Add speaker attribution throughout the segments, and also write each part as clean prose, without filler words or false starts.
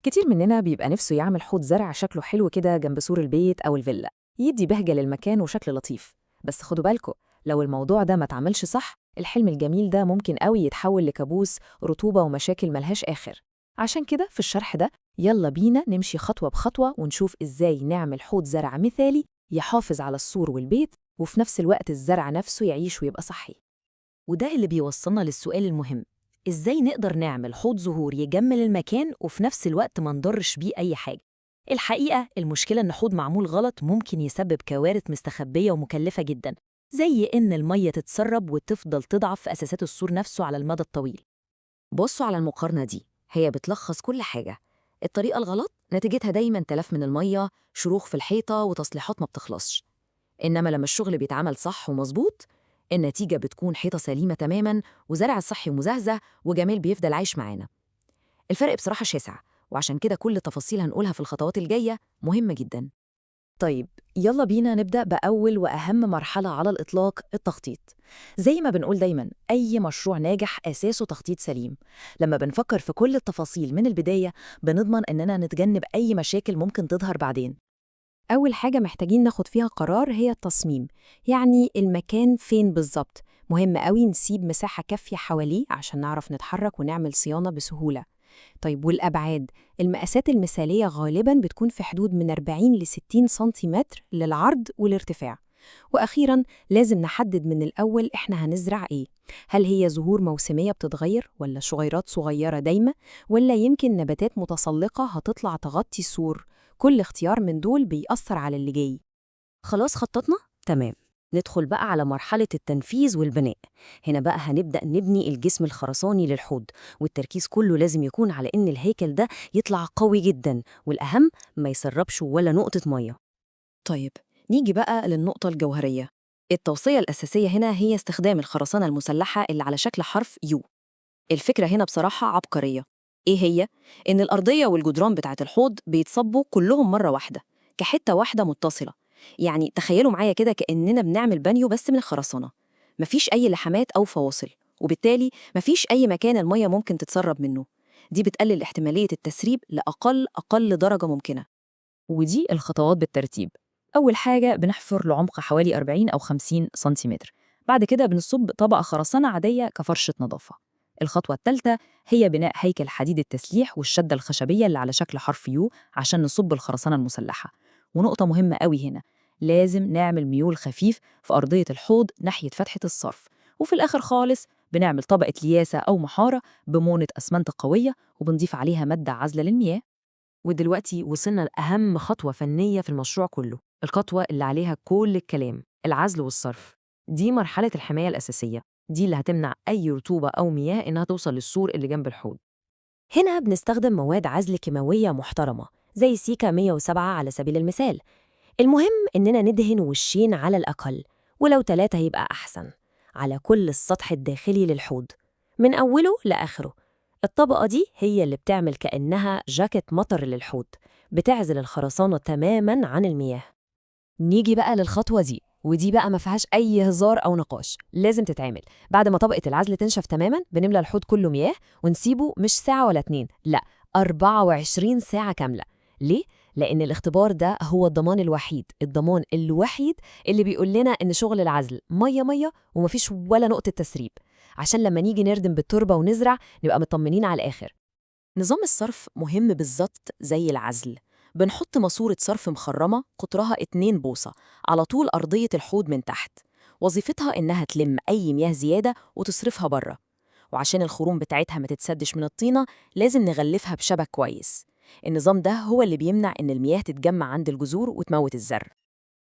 Speaker 1: كتير مننا بيبقى نفسه يعمل حوض زرع شكله حلو كده جنب سور البيت أو الفيلا، يدي بهجة للمكان وشكل لطيف. بس خدوا بالكم، لو الموضوع ده ما اتعملش صح، الحلم الجميل ده ممكن قوي يتحول لكابوس، رطوبة ومشاكل ملهاش آخر. عشان كده في الشرح ده يلا بينا نمشي خطوة بخطوة ونشوف إزاي نعمل حوض زرع مثالي يحافظ على السور والبيت، وفي نفس الوقت الزرع نفسه يعيش ويبقى صحي.
Speaker 2: وده اللي بيوصلنا للسؤال المهم: إزاي نقدر نعمل حوض زهور يجمل المكان وفي نفس الوقت ما نضرش بيه أي حاجة؟ الحقيقة المشكلة إن حوض معمول غلط ممكن يسبب كوارث مستخبية ومكلفة جدا، زي إن المية تتسرب وتفضل تضعف في أساسات السور نفسه على المدى الطويل.
Speaker 3: بصوا على المقارنة دي، هي بتلخص كل حاجة. الطريقة الغلط نتيجتها دايما تلف من المية، شروخ في الحيطة وتصليحات ما بتخلصش. إنما لما الشغل بيتعمل صح ومظبوط، النتيجة بتكون حيطة سليمة تماما وزرع صحي ومزهزه وجمال بيفضل عايش معانا. الفرق بصراحة شاسع، وعشان كده كل تفاصيل هنقولها في الخطوات الجاية مهمة جدا.
Speaker 1: طيب يلا بينا نبدأ بأول وأهم مرحلة على الإطلاق، التخطيط. زي ما بنقول دايماً، أي مشروع ناجح أساسه تخطيط سليم. لما بنفكر في كل التفاصيل من البداية، بنضمن إننا نتجنب أي مشاكل ممكن تظهر بعدين. أول حاجة محتاجين ناخد فيها قرار هي التصميم، يعني المكان فين بالظبط. مهم قوي نسيب مساحة كافية حواليه عشان نعرف نتحرك ونعمل صيانة بسهولة. طيب والأبعاد؟ المقاسات المثالية غالباً بتكون في حدود من 40 ل 60 سنتيمتر للعرض والارتفاع. وأخيراً لازم نحدد من الأول إحنا هنزرع إيه. هل هي زهور موسمية بتتغير، ولا شجيرات صغيرة دايمة، ولا يمكن نباتات متسلقة هتطلع تغطي السور؟ كل اختيار من دول بيأثر على اللي جاي.
Speaker 3: خلاص خططنا؟ تمام. ندخل بقى على مرحلة التنفيذ والبناء. هنا بقى هنبدأ نبني الجسم الخرساني للحوض، والتركيز كله لازم يكون على إن الهيكل ده يطلع قوي جدا، والأهم ما يسربش ولا نقطة مية.
Speaker 2: طيب، نيجي بقى للنقطة الجوهرية. التوصية الأساسية هنا هي استخدام الخرسانة المسلحة اللي على شكل حرف يو. الفكرة هنا بصراحة عبقرية. إيه هي؟ إن الأرضية والجدران بتاعة الحوض بيتصبوا كلهم مرة واحدة، كحتة واحدة متصلة. يعني تخيلوا معايا كده كأننا بنعمل بانيو بس من الخرسانة. مفيش أي لحامات أو فواصل، وبالتالي مفيش أي مكان المية ممكن تتسرب منه. دي بتقلل احتمالية التسريب لأقل درجة ممكنة.
Speaker 4: ودي الخطوات بالترتيب. أول حاجة بنحفر لعمق حوالي 40 أو 50 سنتيمتر. بعد كده بنصب طبقة خرسانة عادية كفرشة نظافة. الخطوة الثالثة هي بناء هيكل حديد التسليح والشدة الخشبية اللي على شكل حرف يو عشان نصب الخرسانة المسلحة. ونقطة مهمة قوي هنا، لازم نعمل ميول خفيف في أرضية الحوض ناحية فتحة الصرف. وفي الآخر خالص بنعمل طبقة لياسة أو محارة بمونة أسمنت قوية، وبنضيف عليها مادة عازلة للمياه.
Speaker 3: ودلوقتي وصلنا لأهم خطوة فنية في المشروع كله، الخطوة اللي عليها كل الكلام: العزل والصرف. دي مرحلة الحماية الأساسية، دي اللي هتمنع أي رطوبة أو مياه إنها توصل للسور اللي جنب الحوض. هنا بنستخدم مواد عزل كيماوية محترمة زي سيكا 107 على سبيل المثال. المهم إننا ندهن وشين على الأقل، ولو 3 يبقى أحسن، على كل السطح الداخلي للحوض من أوله لآخره. الطبقة دي هي اللي بتعمل كأنها جاكيت مطر للحوض، بتعزل الخرسانة تماماً عن المياه. نيجي بقى للخطوة دي، ودي بقى ما فيهاش أي هزار أو نقاش، لازم تتعمل. بعد ما طبقة العزل تنشف تماماً، بنملى الحوض كله مياه ونسيبه مش ساعة ولا 2، لا 24 ساعة كاملة. ليه؟ لأن الاختبار ده هو الضمان الوحيد اللي بيقول لنا إن شغل العزل مية مية ومفيش ولا نقطة تسريب، عشان لما نيجي نردم بالتربة ونزرع نبقى مطمنين على الآخر.
Speaker 2: نظام الصرف مهم بالظبط زي العزل. بنحط ماسورة صرف مخرمة قطرها 2 بوصة على طول أرضية الحوض من تحت. وظيفتها إنها تلم أي مياه زيادة وتصرفها بره. وعشان الخروم بتاعتها ما تتسدش من الطينة، لازم نغلفها بشبك كويس. النظام ده هو اللي بيمنع إن المياه تتجمع عند الجذور وتموت الزرع.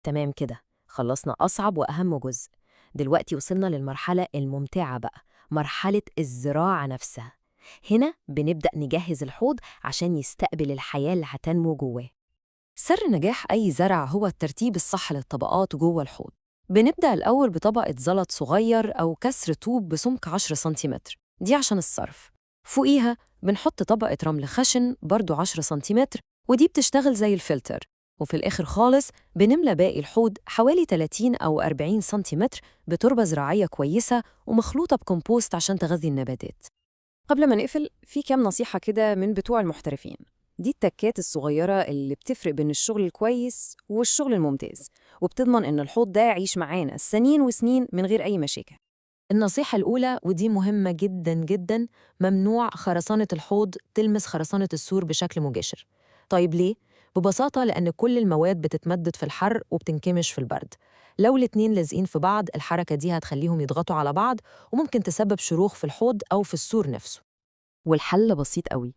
Speaker 3: تمام كده، خلصنا أصعب وأهم جزء. دلوقتي وصلنا للمرحلة الممتعة بقى، مرحلة الزراعة نفسها. هنا بنبدأ نجهز الحوض عشان يستقبل الحياة اللي هتنمو جواه. سر نجاح أي زرع هو الترتيب الصح للطبقات جوه الحوض. بنبدأ الأول بطبقة زلط صغير أو كسر طوب بسمك 10 سنتيمتر، دي عشان الصرف. فوقيها بنحط طبقة رمل خشن برضو 10 سنتيمتر، ودي بتشتغل زي الفلتر. وفي الآخر خالص بنملى باقي الحوض حوالي 30 أو 40 سنتيمتر بتربة زراعية كويسة ومخلوطة بكمبوست عشان تغذي النباتات.
Speaker 1: قبل ما نقفل، في كام نصيحة كده من بتوع المحترفين.
Speaker 5: دي التكات الصغيرة اللي بتفرق بين الشغل الكويس والشغل الممتاز، وبتضمن إن الحوض ده يعيش معانا سنين وسنين من غير أي مشاكل.
Speaker 3: النصيحة الأولى، ودي مهمة جداً جداً، ممنوع خرسانة الحوض تلمس خرسانة السور بشكل مباشر. طيب ليه؟ ببساطة لأن كل المواد بتتمدد في الحر وبتنكمش في البرد. لو الاتنين لازقين في بعض، الحركة دي هتخليهم يضغطوا على بعض وممكن تسبب شروخ في الحوض أو في السور نفسه.
Speaker 1: والحل بسيط قوي،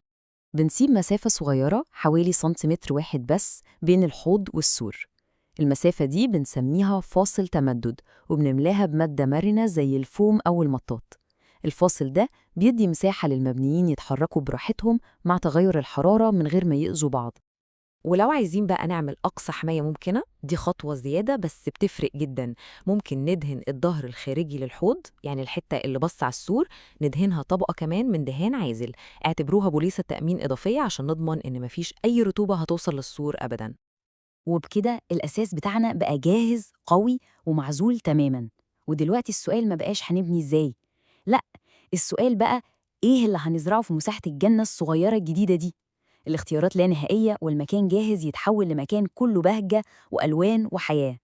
Speaker 1: بنسيب مسافة صغيرة حوالي سنتيمتر واحد بس بين الحوض والسور. المسافة دي بنسميها فاصل تمدد، وبنملاها بمادة مرنة زي الفوم أو المطاط. الفاصل ده بيدي مساحة للمبنيين يتحركوا براحتهم مع تغير الحرارة من غير ما يأذوا بعض.
Speaker 3: ولو عايزين بقى نعمل أقصى حماية ممكنة، دي خطوة زيادة بس بتفرق جدا. ممكن ندهن الظهر الخارجي للحوض، يعني الحتة اللي بص على السور، ندهنها طبقة كمان من دهان عازل. اعتبروها بوليصة تأمين إضافية عشان نضمن إن مفيش أي رطوبة هتوصل للسور أبدا.
Speaker 4: وبكده الأساس بتاعنا بقى جاهز قوي ومعزول تماماً. ودلوقتي السؤال ما بقاش هنبني إزاي، لأ، السؤال بقى إيه اللي هنزرعه في مساحة الجنة الصغيرة الجديدة دي؟ الاختيارات لا نهائية، والمكان جاهز يتحول لمكان كله بهجة وألوان وحياة.